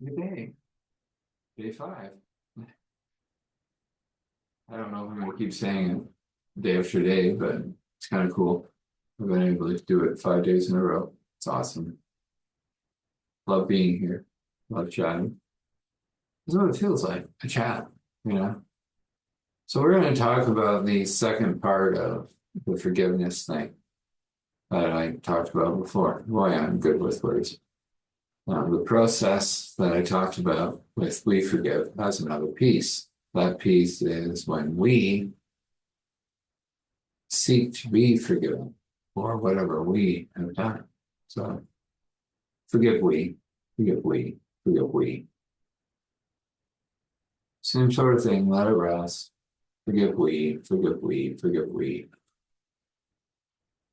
Good day. Day five. I don't know if I'm gonna keep saying it day after day, but it's kind of cool. I've been able to do it 5 days in a row. It's awesome. Love being here. Love chatting. This is what it feels like, a chat. So we're going to talk about the second part of the forgiveness thing that I talked about before. Boy, I'm good with words. The process that I talked about with we forgive has another piece. That piece is when we seek to be forgiven for whatever we have done. So forgive we, forgive we, forgive we. Same sort of thing, let it rest. Forgive we, forgive we, forgive we.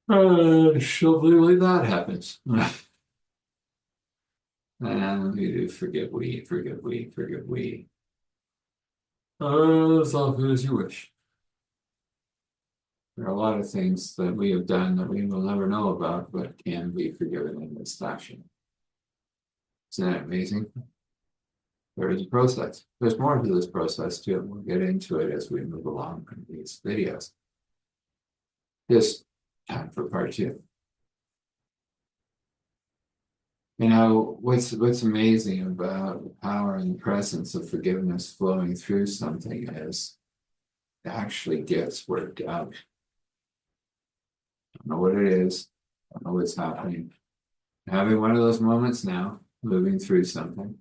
Suddenly that happens. And we do forgive we, forgive we, forgive we. As often as you wish. There are a lot of things that we have done that we will never know about, but can be forgiven in this fashion. Isn't that amazing? There is a process. There's more to this process too. We'll get into it as we move along in these videos. Just time for part two. What's amazing about the power and the presence of forgiveness flowing through something is it actually gets worked out. I don't know what it is. I don't know what's happening. I'm having one of those moments now, moving through something.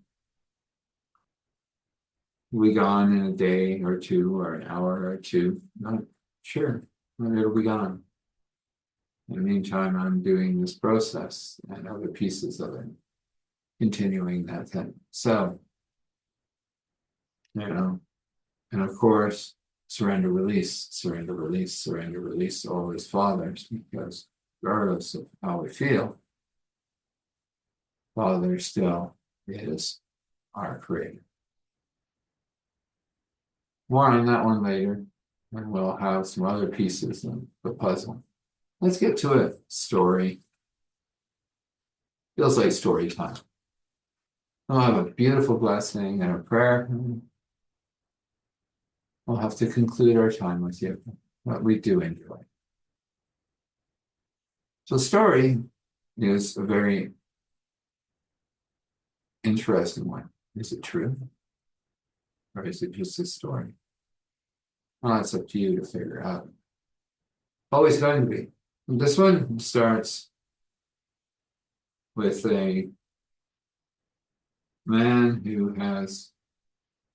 We gone in a day or two or an hour or two? Not sure. It'll be gone. In the meantime, I'm doing this process and other pieces of it, continuing that thing. So, and of course, surrender, release, surrender, release, surrender, release always fathers, because regardless of how we feel, Father still is our creator. More on that one later, and we'll have some other pieces in the puzzle. Let's get to a story. Feels like story time. We'll have a beautiful blessing and a prayer. We'll have to conclude our time with you, but we do enjoy. So, story is a very interesting one. Is it true? Or is it just a story? Well, that's up to you to figure out. Always going to be. This one starts with a man who has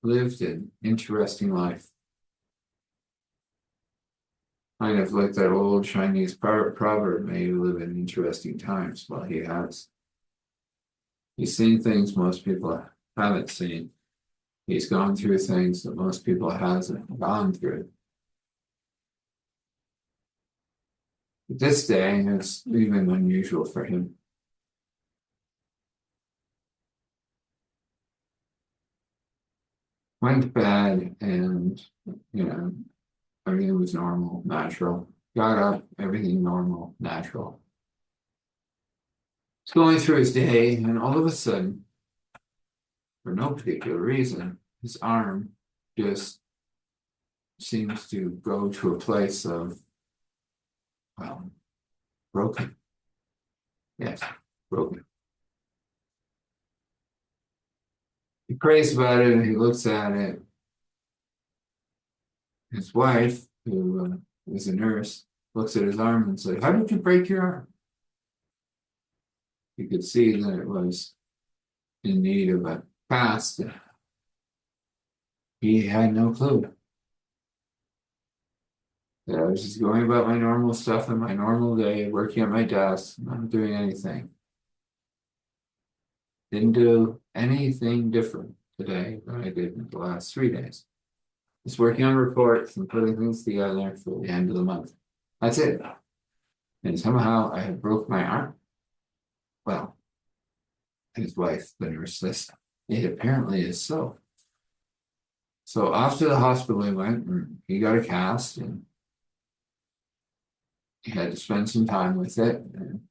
lived an interesting life. Kind of like that old Chinese proverb, may you live in interesting times. Well, he has. He's seen things most people haven't seen. He's gone through things that most people hasn't gone through. But this day is even unusual for him. Went to bed and, everything was normal, natural. Got up, everything normal, natural. He's going through his day, and all of a sudden, for no particular reason, his arm just seems to go to a place of, broken. Yes, broken. He prays about it and he looks at it. His wife, who is a nurse, looks at his arm and says, "How did you break your arm?" You could see that it was in need of a cast. He had no clue. I was just going about my normal stuff in my normal day, working at my desk, not doing anything. Didn't do anything different today than I did in the last 3 days. Just working on reports and putting things together for the end of the month. That's it. And somehow I had broke my arm. Well, his wife, the nurse, says, it apparently is so. So off to the hospital he went, and he got a cast, and he had to spend some time with it. And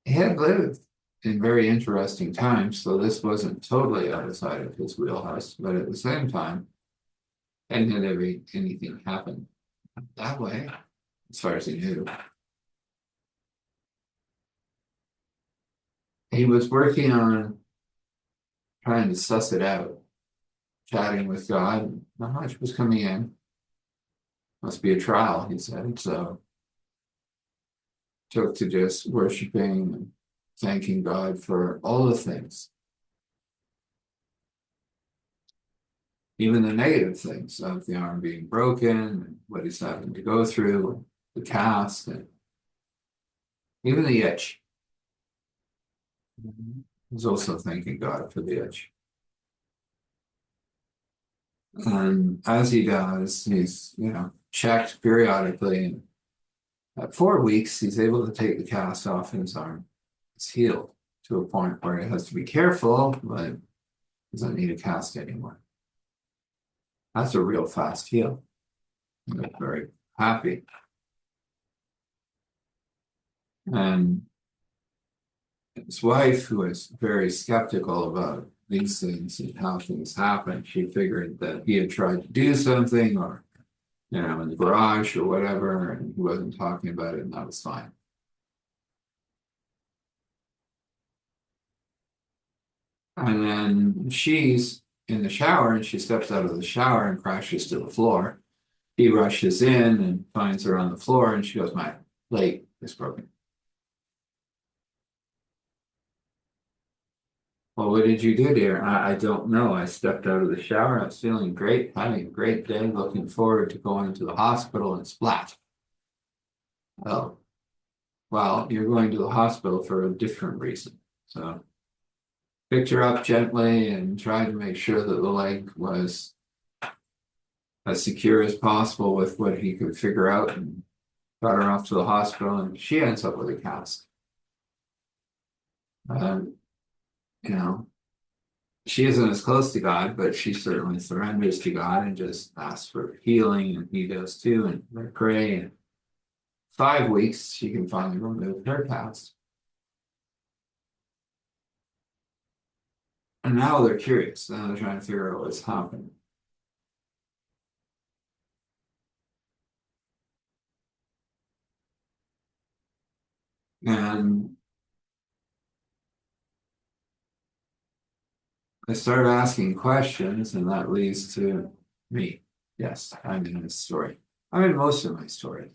he had lived in very interesting times, so this wasn't totally outside of his wheelhouse, but at the same time, hadn't had anything happen that way, as far as he knew. He was working on trying to suss it out, chatting with God. Not much was coming in. Must be a trial, he said. So took to just worshiping and thanking God for all the things, even the negative things of the arm being broken, and what he's having to go through, the cast, and even the itch. He's also thanking God for the itch. And as he does, he's, checked periodically. And at 4 weeks, he's able to take the cast off his arm. It's healed to a point where he has to be careful, but doesn't need a cast anymore. That's a real fast heal. I'm very happy. And his wife, who was very skeptical about these things and how things happen, she figured that he had tried to do something, or in the garage or whatever, and he wasn't talking about it, and that was fine. And then she's in the shower, and she steps out of the shower and crashes to the floor. He rushes in and finds her on the floor, and she goes, "My leg is broken." "Well, what did you do, dear?" I don't know. I stepped out of the shower. I was feeling great, having a great day, looking forward to going to the hospital, and splat. "Oh, well, you're going to the hospital for a different reason." So picked her up gently and tried to make sure that the leg was as secure as possible with what he could figure out, and got her off to the hospital, and she ends up with a cast. Um, you know, she isn't as close to God, but she certainly surrenders to God and just asks for healing, and he does too, and they pray. And 5 weeks, she can finally remove her cast. And now they're curious. Now they're trying to figure out what's happening. And I start asking questions, and that leads to me. Yes, I'm in this story. I'm in most of my stories.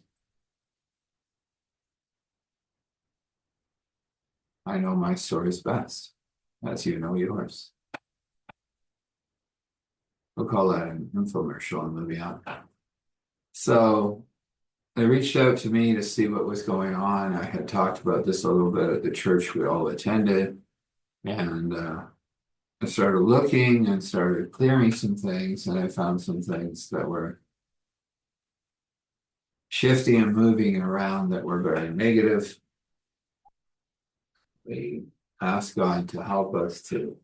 I know my stories best, as you know yours. We'll call that an infomercial and moving on. So they reached out to me to see what was going on. I had talked about this a little bit at the church we all attended, and I started looking and started clearing some things, and I found some things that were shifting and moving around that were very negative. We asked God to help us to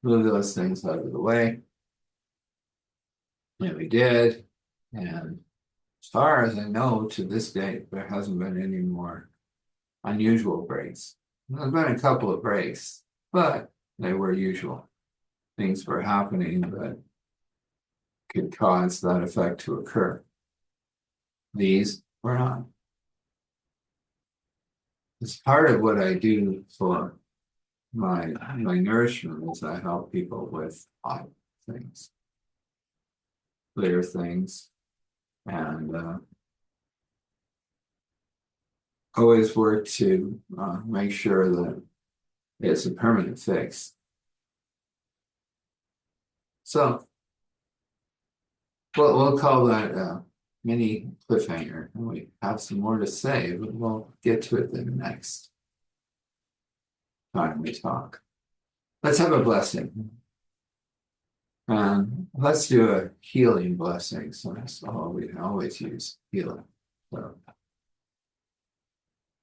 move those things out of the way, and we did. And as far as I know, to this date, there hasn't been any more unusual breaks. There's been a couple of breaks, but they were usual. Things were happening that could cause that effect to occur. These were not. It's part of what I do for my nourishment, is I help people with odd things, clear things, and always work to make sure that it's a permanent fix. So we'll call that a mini cliffhanger, and we have some more to say, but we'll get to it the next time we talk. Let's have a blessing. Let's do a healing blessing. So that's all we can always use, healing. So,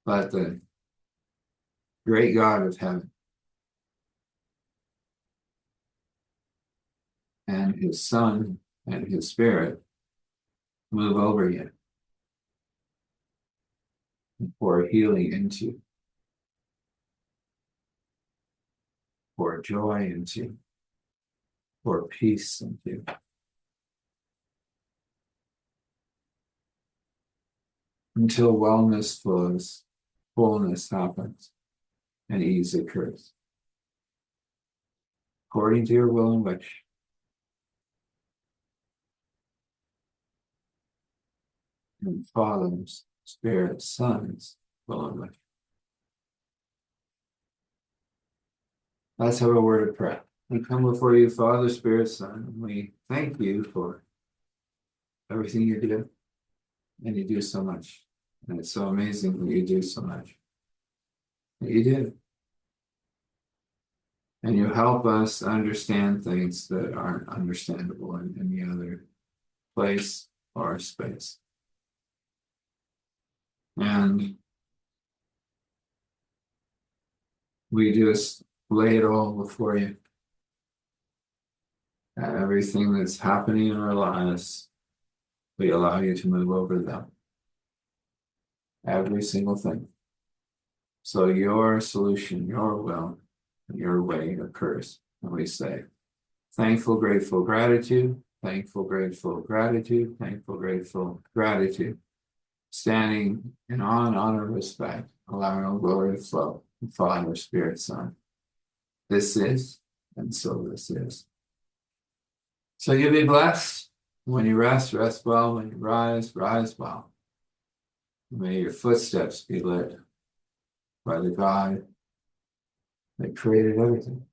let the great God of heaven and his Son and his Spirit move over you and pour healing into. pour joy into you, pour peace into you. Until wellness flows, fullness happens, and ease occurs. According to your will and wish. And Father's, Spirit, Son's will and wish. Let's have a word of prayer. We come before you, Father, Spirit, Son, and we thank you for everything you do. And you do so much. And it's so amazing that you do so much. That you do. And you help us understand things that aren't understandable in any other place or space. And we just lay it all before you. And everything that's happening in our lives, we allow you to move over them. Every single thing. So your solution, your will, your way occurs. And we say, thankful, grateful, gratitude, thankful, grateful, gratitude, thankful, grateful, gratitude. Standing in awe and honor and respect, allowing all glory to flow, and Father, Spirit, Son. This is, and so this is. So you be blessed. When you rest, rest well. When you rise, rise well. May your footsteps be lit by the God that created everything.